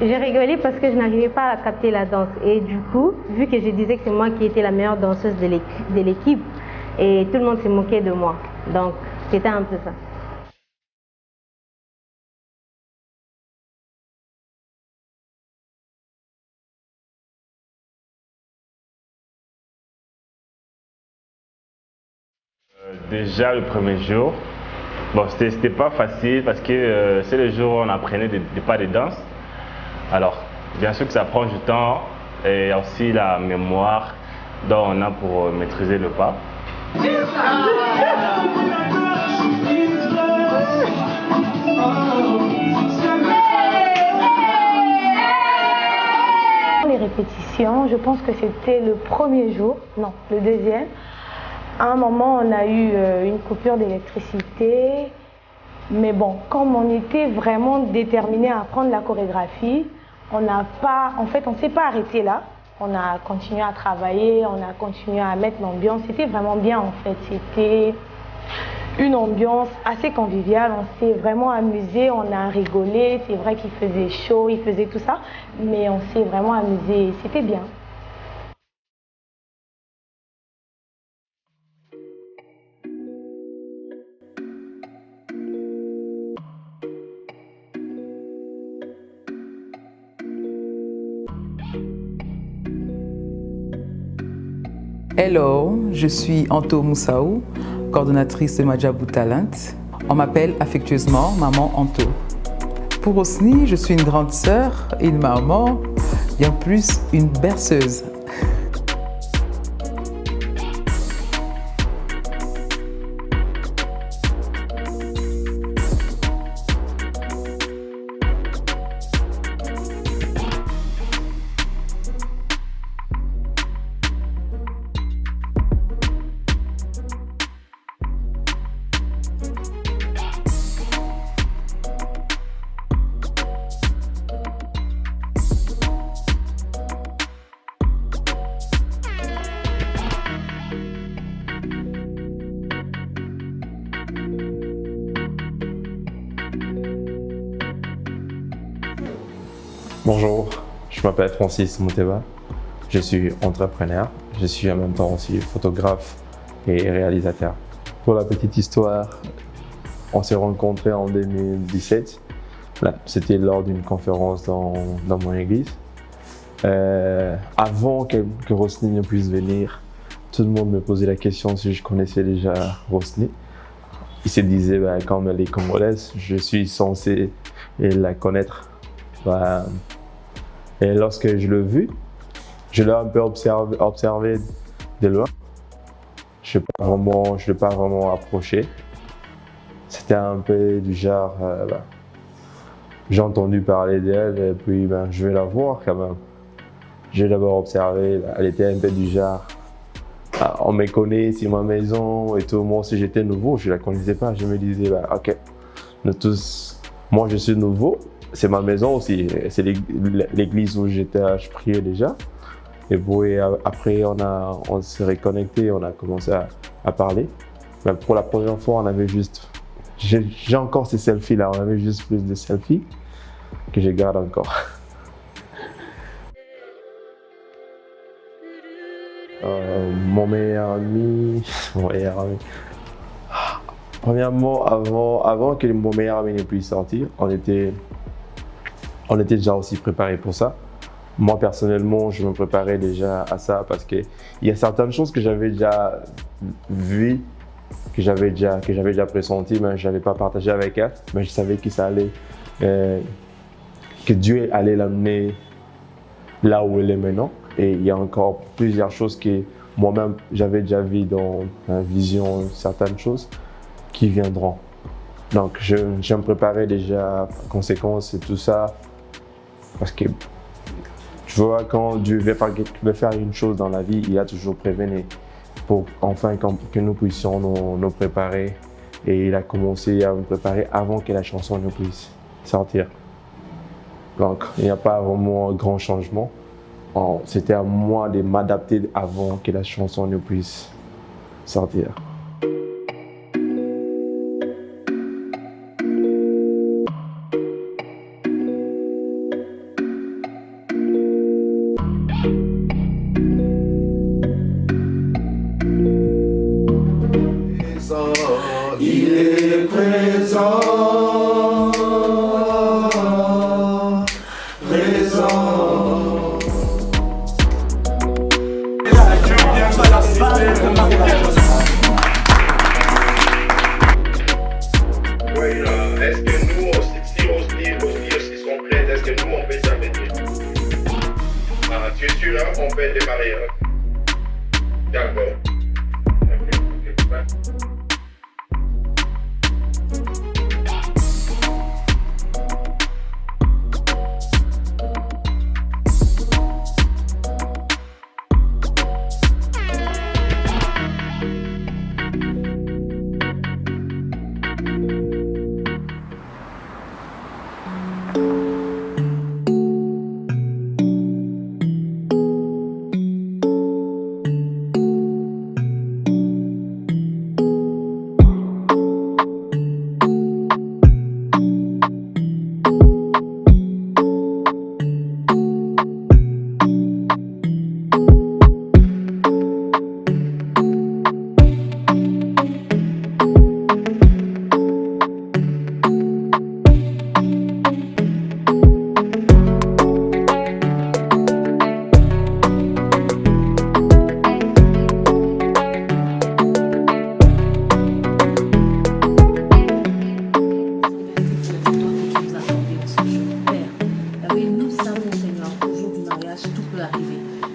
J'ai rigolé parce que je n'arrivais pas à capter la danse et du coup, vu que je disais que c'est moi qui étais la meilleure danseuse de l'équipe et tout le monde se moquait de moi, donc c'était un peu ça. Déjà le premier jour, bon, c'était pas facile parce que c'est le jour où on apprenait des pas de danse. Alors, bien sûr que ça prend du temps et aussi la mémoire dont on a pour maîtriser le pas. Les répétitions, je pense que c'était le premier jour, non, le deuxième. À un moment, on a eu une coupure d'électricité, mais bon, comme on était vraiment déterminés à apprendre la chorégraphie, on n'a pas, en fait, on ne s'est pas arrêté là. On a continué à travailler, on a continué à mettre l'ambiance. C'était vraiment bien en fait. C'était une ambiance assez conviviale. On s'est vraiment amusé, on a rigolé. C'est vrai qu'il faisait chaud, il faisait tout ça, mais on s'est vraiment amusé. C'était bien. Hello, je suis Anto Moussaou, coordonnatrice de Madjabou Talent. On m'appelle affectueusement Maman Anto. Pour Rosny, je suis une grande sœur, une maman, et en plus une berceuse. Bonjour, je m'appelle Francis Mouteba, je suis entrepreneur, je suis en même temps aussi photographe et réalisateur. Pour la petite histoire, on s'est rencontrés en 2017, c'était lors d'une conférence dans mon église. Avant que Rosny ne puisse venir, tout le monde me posait la question si je connaissais déjà Rosny. Il se disait, comme elle est congolaise, je suis censé la connaître. Et lorsque je l'ai vu, je l'ai un peu observé de loin. Je ne l'ai pas vraiment approché. C'était un peu du genre, j'ai entendu parler d'elle et puis je vais la voir quand même. J'ai d'abord observé, elle était un peu du genre, on me connaît, c'est ma maison et tout. Moi, si j'étais nouveau, je ne la connaissais pas. Je me disais, ok, nous tous, moi je suis nouveau. C'est ma maison aussi, c'est l'église où je priais déjà. Et puis après, on s'est reconnecté, on a commencé à parler. Mais pour la première fois, on avait juste, j'ai encore ces selfies là, on avait juste plus de selfies que je garde encore. Mon meilleur ami. Premièrement, avant que mon meilleur ami ne puisse sortir, on était déjà aussi préparé pour ça. Moi, personnellement, je me préparais déjà à ça parce qu'il y a certaines choses que j'avais déjà vues, que j'avais déjà pressenties, mais je n'avais pas partagé avec elle. Mais je savais que ça allait, que Dieu allait l'amener là où elle est maintenant. Et il y a encore plusieurs choses que moi-même, j'avais déjà vues dans ma vision, certaines choses qui viendront. Donc, je me préparais déjà en conséquence et tout ça. Parce que tu vois, quand Dieu veut faire une chose dans la vie, il a toujours prévenu pour enfin que nous puissions nous préparer. Et il a commencé à nous préparer avant que la chanson ne puisse sortir. Donc, il n'y a pas vraiment un grand changement. c'était à moi de m'adapter avant que la chanson ne puisse sortir. Il est présent, Oui, est-ce que nous, si ils sont prêts, est-ce que nous, on peut s'arrêter? Tu es sûr, hein? On peut démarrer. Hein? D'accord. Ok, ouais.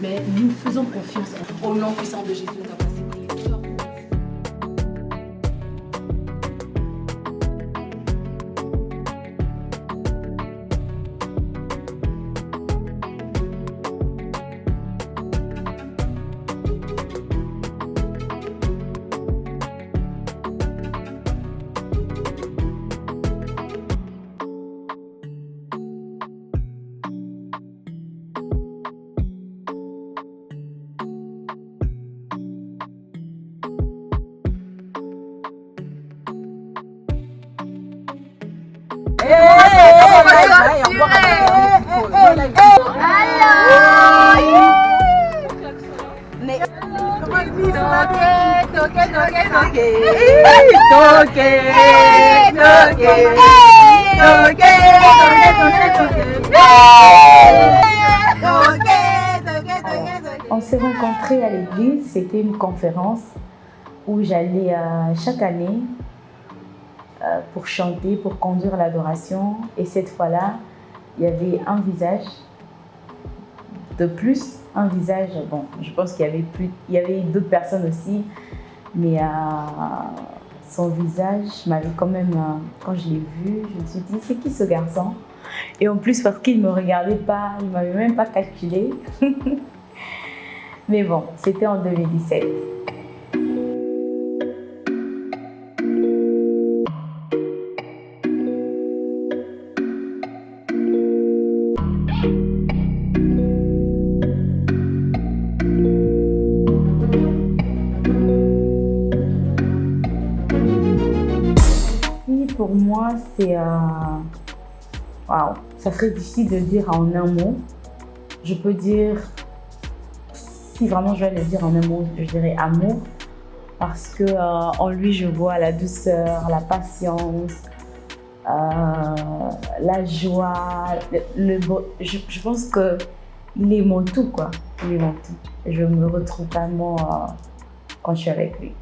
Mais nous faisons confiance au nom puissant de Jésus. On s'est rencontrés à l'église, c'était une conférence où j'allais chaque année pour chanter, pour conduire l'adoration. Et cette fois-là, il y avait un visage de plus, un visage, bon, je pense qu'il y avait plus, il y avait d'autres personnes aussi, mais son visage m'avait quand même, quand je l'ai vu, je me suis dit, c'est qui ce garçon? Et en plus, parce qu'il ne me regardait pas, il ne m'avait même pas calculé. Mais bon, c'était en 2017. Pour moi, c'est... Wow, ça serait difficile de dire en un mot. Je peux dire, si vraiment je vais le dire en un mot, je dirais amour. Parce que en lui, je vois la douceur, la patience, la joie. Je pense qu'il est mon tout, quoi. Il est mon tout. Et je me retrouve vraiment quand je suis avec lui.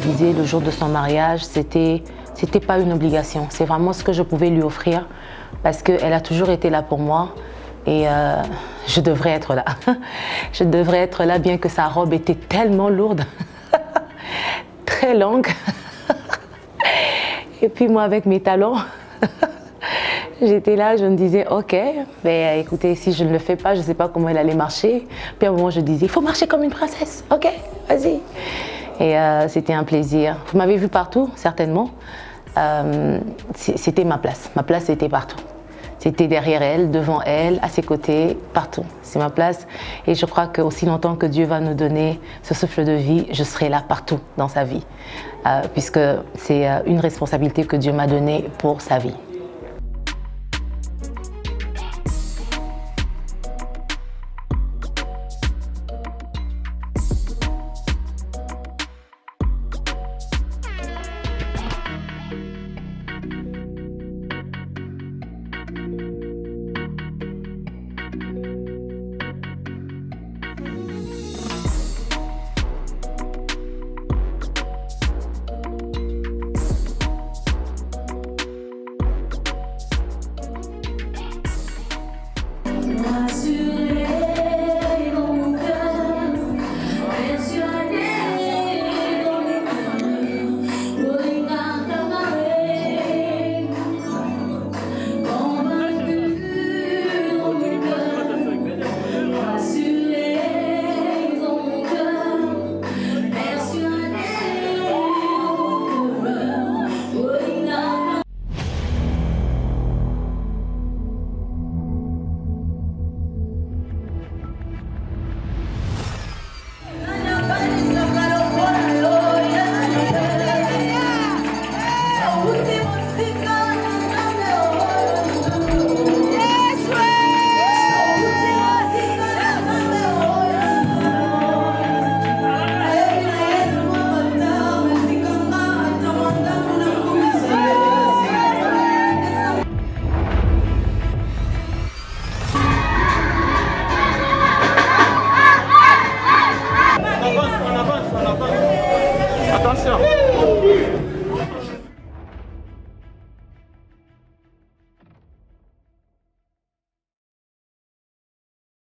disais, le jour de son mariage, c'était pas une obligation. C'est vraiment ce que je pouvais lui offrir parce qu'elle a toujours été là pour moi et je devrais être là. Je devrais être là, bien que sa robe était tellement lourde, très longue. Et puis moi, avec mes talons, j'étais là, je me disais, ok, mais écoutez, si je ne le fais pas, je ne sais pas comment elle allait marcher. Puis à un moment, je disais, il faut marcher comme une princesse, ok, vas-y. Et c'était un plaisir. Vous m'avez vu partout, certainement. C'était ma place. Ma place était partout. C'était derrière elle, devant elle, à ses côtés, partout. C'est ma place. Et je crois qu'aussi longtemps que Dieu va nous donner ce souffle de vie, je serai là partout dans sa vie. Puisque c'est une responsabilité que Dieu m'a donnée pour sa vie.